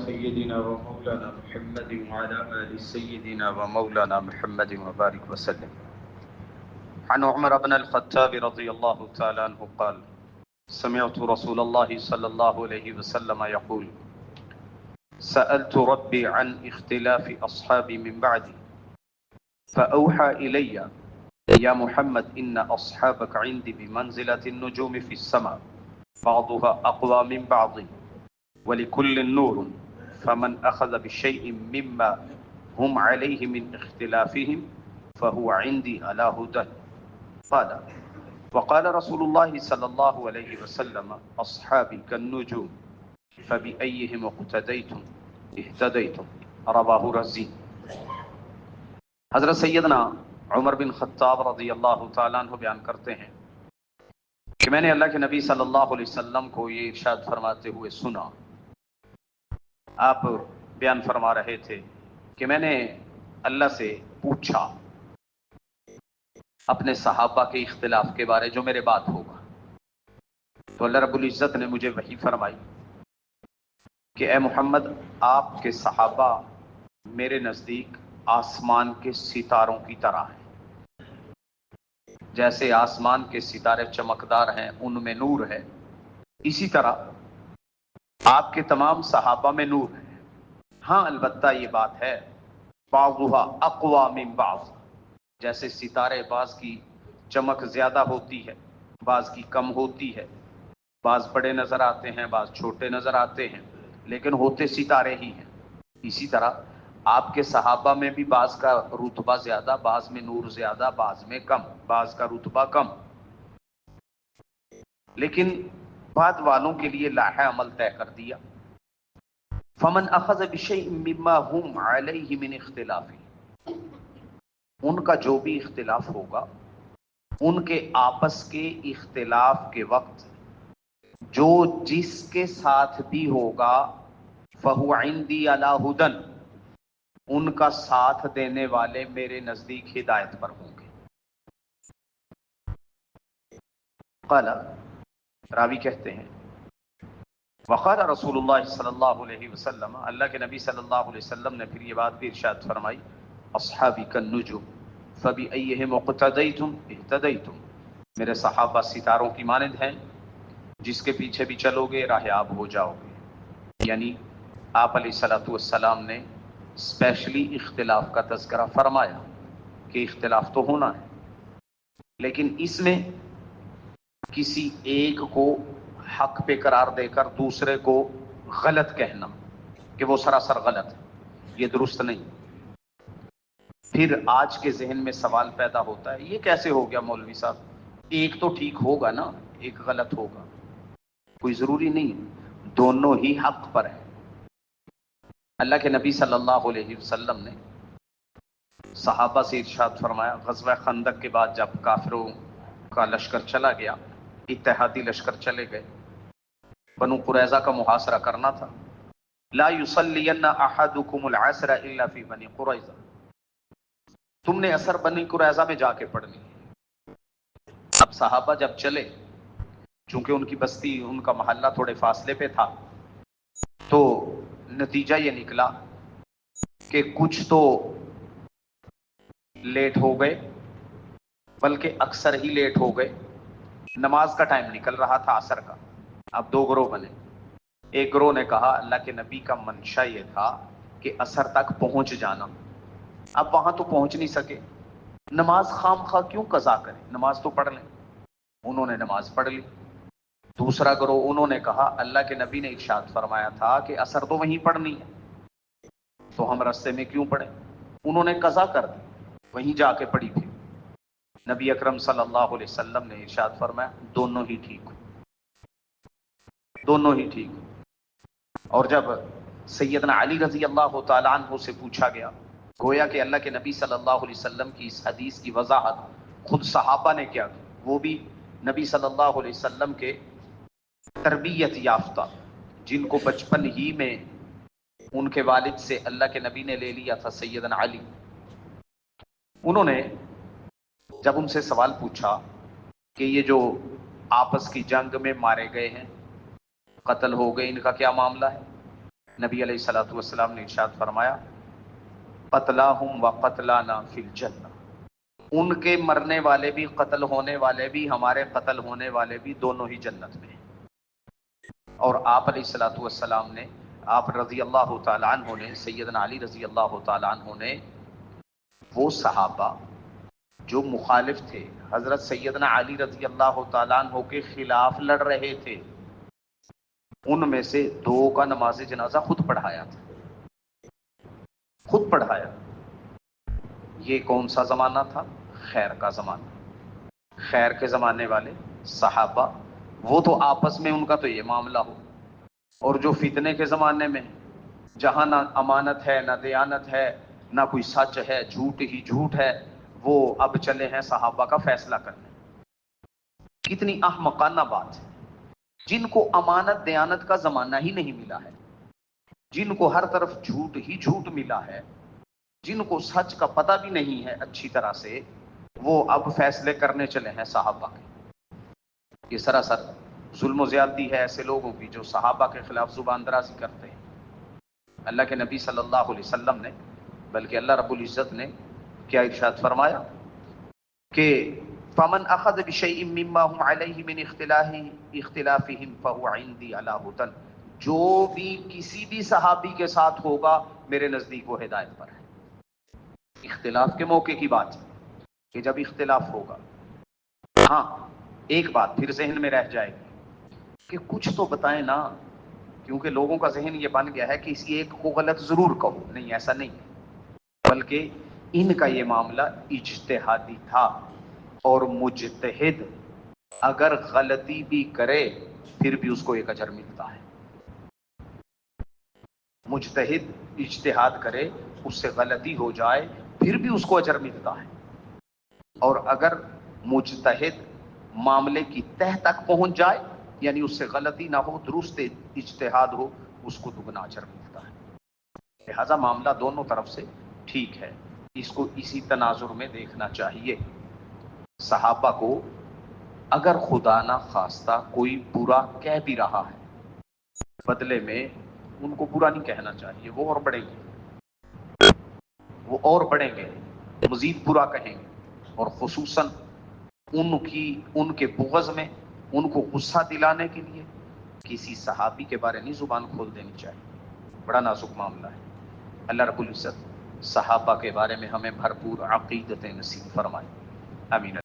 سيدنا ومولانا محمد وعلى آل سيدنا ومولانا محمد وبارك وسلم. عن عمر بن الخطاب رضي الله تعالى عنه قال: سمعت رسول الله صلى الله عليه وسلم يقول: سألت ربي عن اختلاف أصحابي من بعدي فأوحى إلي: يا محمد إن أصحابك عندي بمنزلة النجوم في السماء بعضها أقوى من بعض ولكل نور فمن أخذ بشيء مما هم عليه من اختلافهم فهو عندي على هدى. قال: وقال رسول الله صلى الله عليه وسلم: أصحابي كالنجوم فبأيهم اقتديتم اهتديتم. رواه رزی. حضرت سیدنا عمر بن خطاب رضی اللہ تعالیٰ عنہ بیان کرتے ہیں کہ میں نے اللہ کے نبی صلی اللہ علیہ وسلم کو یہ ارشاد فرماتے ہوئے سنا. آپ بیان فرما رہے تھے کہ میں نے اللہ سے پوچھا اپنے صحابہ کے اختلاف کے بارے جو میرے بعد ہوگا، تو اللہ رب العزت نے مجھے وحی فرمائی کہ اے محمد، آپ کے صحابہ میرے نزدیک آسمان کے ستاروں کی طرح ہیں. جیسے آسمان کے ستارے چمکدار ہیں، ان میں نور ہے، اسی طرح آپ کے تمام صحابہ میں نور ہے. ہاں البتہ یہ بات ہے، بعضها اقوى من بعض، جیسے ستارے بعض کی چمک زیادہ ہوتی ہے، بعض کی کم ہوتی ہے، بعض بڑے نظر آتے ہیں، بعض چھوٹے نظر آتے ہیں، لیکن ہوتے ستارے ہی ہیں. اسی طرح آپ کے صحابہ میں بھی بعض کا رتبہ زیادہ، بعض میں نور زیادہ، بعض میں کم، بعض کا رتبہ کم، لیکن بعد والوں کے لیے لاہ عمل طے کر دیا. فمن اخذ بشیء مما هم علیہ من اختلاف، ان کا جو بھی اختلاف ہوگا، ان کے آپس کے اختلاف کے وقت جو جس کے ساتھ بھی ہوگا فہو عندی علی ہدن، ان کا ساتھ دینے والے میرے نزدیک ہدایت پر ہوں گے. قال، راوی کہتے ہیں، وقال رسول اللہ صلی اللہ علیہ وسلم، اللہ کے نبی صلی اللہ علیہ وسلم نے پھر یہ بات بھی ارشاد فرمائی: اصحابی کالنجوم فبأیہم اقتدیتم اہتدیتم، میرے صحابہ ستاروں کی مانند ہیں، جس کے پیچھے بھی چلو گے راہیاب ہو جاؤ گے. یعنی آپ علیہ الصلوۃ والسلام نے اسپیشلی اختلاف کا تذکرہ فرمایا کہ اختلاف تو ہونا ہے، لیکن اس میں کسی ایک کو حق پہ قرار دے کر دوسرے کو غلط کہنا کہ وہ سراسر غلط ہے، یہ درست نہیں. پھر آج کے ذہن میں سوال پیدا ہوتا ہے، یہ کیسے ہو گیا مولوی صاحب؟ ایک تو ٹھیک ہوگا نا، ایک غلط ہوگا، کوئی ضروری نہیں، دونوں ہی حق پر ہیں. اللہ کے نبی صلی اللہ علیہ وسلم نے صحابہ سے ارشاد فرمایا، غزوہ خندق کے بعد جب کافروں کا لشکر چلا گیا، اتحادی لشکر چلے گئے، بنو قریظہ کا محاصرہ کرنا تھا. لا یصلین احدکم العصر الا فی بنی قریظہ، تم نے عصر بنی قریظہ میں جا کے پڑھنی. اب صحابہ جب چلے، چونکہ ان کی بستی، ان کا محلہ تھوڑے فاصلے پہ تھا، تو نتیجہ یہ نکلا کہ کچھ تو لیٹ ہو گئے، بلکہ اکثر ہی لیٹ ہو گئے. نماز کا ٹائم نکل رہا تھا عصر کا. اب دو گروہ بنے. ایک گروہ نے کہا اللہ کے نبی کا منشا یہ تھا کہ عصر تک پہنچ جانا، اب وہاں تو پہنچ نہیں سکے، نماز خام خواہ کیوں قضا کریں، نماز تو پڑھ لیں. انہوں نے نماز پڑھ لی. دوسرا گروہ انہوں نے کہا اللہ کے نبی نے ارشاد فرمایا تھا کہ عصر تو وہیں پڑھنی ہے، تو ہم رستے میں کیوں پڑھیں. انہوں نے قضا کر دی، وہیں جا کے پڑھی. پھر نبی اکرم صلی اللہ علیہ وسلم نے ارشاد فرمایا دونوں ہی ٹھیک ہو، دونوں ہی ٹھیک ہو. اور جب سیدنا علی رضی اللہ تعالیٰ عنہ سے پوچھا گیا، گویا کہ اللہ کے نبی صلی اللہ علیہ وسلم کی اس حدیث کی وضاحت خود صحابہ نے کیا کی، وہ بھی نبی صلی اللہ علیہ وسلم کے تربیت یافتہ، جن کو بچپن ہی میں ان کے والد سے اللہ کے نبی نے لے لیا تھا، سیدنا علی. انہوں نے جب ان سے سوال پوچھا کہ یہ جو آپس کی جنگ میں مارے گئے ہیں، قتل ہو گئے، ان کا کیا معاملہ ہے؟ نبی علیہ الصلوۃ والسلام نے ارشاد فرمایا قتلاہم و قتلانا فی الجنہ، ان کے مرنے والے بھی، قتل ہونے والے بھی، ہمارے قتل ہونے والے بھی، دونوں ہی جنت میں ہیں۔ اور آپ علیہ الصلوۃ والسلام نے، آپ رضی اللہ تعالیٰ عنہ نے، سیدنا علی رضی اللہ تعالیٰ عنہ نے وہ صحابہ جو مخالف تھے، حضرت سیدنا علی رضی اللہ تعالیٰ عنہ کے خلاف لڑ رہے تھے، ان میں سے دو کا نماز جنازہ خود پڑھایا تھا، خود پڑھایا۔ یہ کون سا زمانہ تھا؟ خیر کا زمانہ۔ خیر کے زمانے والے صحابہ، وہ تو آپس میں ان کا تو یہ معاملہ ہو، اور جو فتنے کے زمانے میں جہاں نہ امانت ہے، نہ دیانت ہے، نہ کوئی سچ ہے، جھوٹ ہی جھوٹ ہے، وہ اب چلے ہیں صحابہ کا فیصلہ کرنے۔ کتنی احمقانہ بات ہے، جن کو امانت دیانت کا زمانہ ہی نہیں ملا ہے، جن کو ہر طرف جھوٹ ہی جھوٹ ملا ہے، جن کو سچ کا پتہ بھی نہیں ہے اچھی طرح سے، وہ اب فیصلے کرنے چلے ہیں صحابہ کے۔ یہ سراسر ظلم و زیادتی ہے ایسے لوگوں کی جو صحابہ کے خلاف زبان درازی کرتے ہیں۔ اللہ کے نبی صلی اللہ علیہ وسلم نے، بلکہ اللہ رب العزت نے کیا ارشاد فرمایا کہ فمن اخذ بشیء مما هم علیہ من اختلافهم فهو عندي علی ہدی، جو بھی کسی بھی صحابی کے ساتھ ہوگا میرے نزدیک وہ ہدایت پر ہے۔ اختلاف کے موقع کی بات ہے کہ جب اختلاف ہوگا، ہاں ایک بات پھر ذہن میں رہ جائے گی کہ کچھ تو بتائیں نا، کیونکہ لوگوں کا ذہن یہ بن گیا ہے کہ اسی ایک کو غلط ضرور کہو۔ نہیں، ایسا نہیں، بلکہ ان کا یہ معاملہ اجتہادی تھا، اور مجتہد اگر غلطی بھی کرے پھر بھی اس کو ایک اجر ملتا ہے۔ مجتہد اجتہاد کرے، اس سے غلطی ہو جائے پھر بھی اس کو اجر ملتا ہے، اور اگر مجتہد معاملے کی تہ تک پہنچ جائے، یعنی اس سے غلطی نہ ہو، درست اجتہاد ہو، اس کو دگنا اجر ملتا ہے۔ لہذا معاملہ دونوں طرف سے ٹھیک ہے، اس کو اسی تناظر میں دیکھنا چاہیے۔ صحابہ کو اگر خدا نہ خواستہ کوئی برا کہہ بھی رہا ہے، بدلے میں ان کو برا نہیں کہنا چاہیے، وہ اور بڑھیں گے، وہ اور بڑھیں گے، مزید برا کہیں گے، اور خصوصاً ان کے بغض میں، ان کو غصہ دلانے کے لیے کسی صحابی کے بارے نہیں زبان کھول دینی چاہیے۔ بڑا نازک معاملہ ہے۔ اللہ رب العزت صحابہ کے بارے میں ہمیں بھرپور عقیدت نصیب فرمائے، آمین۔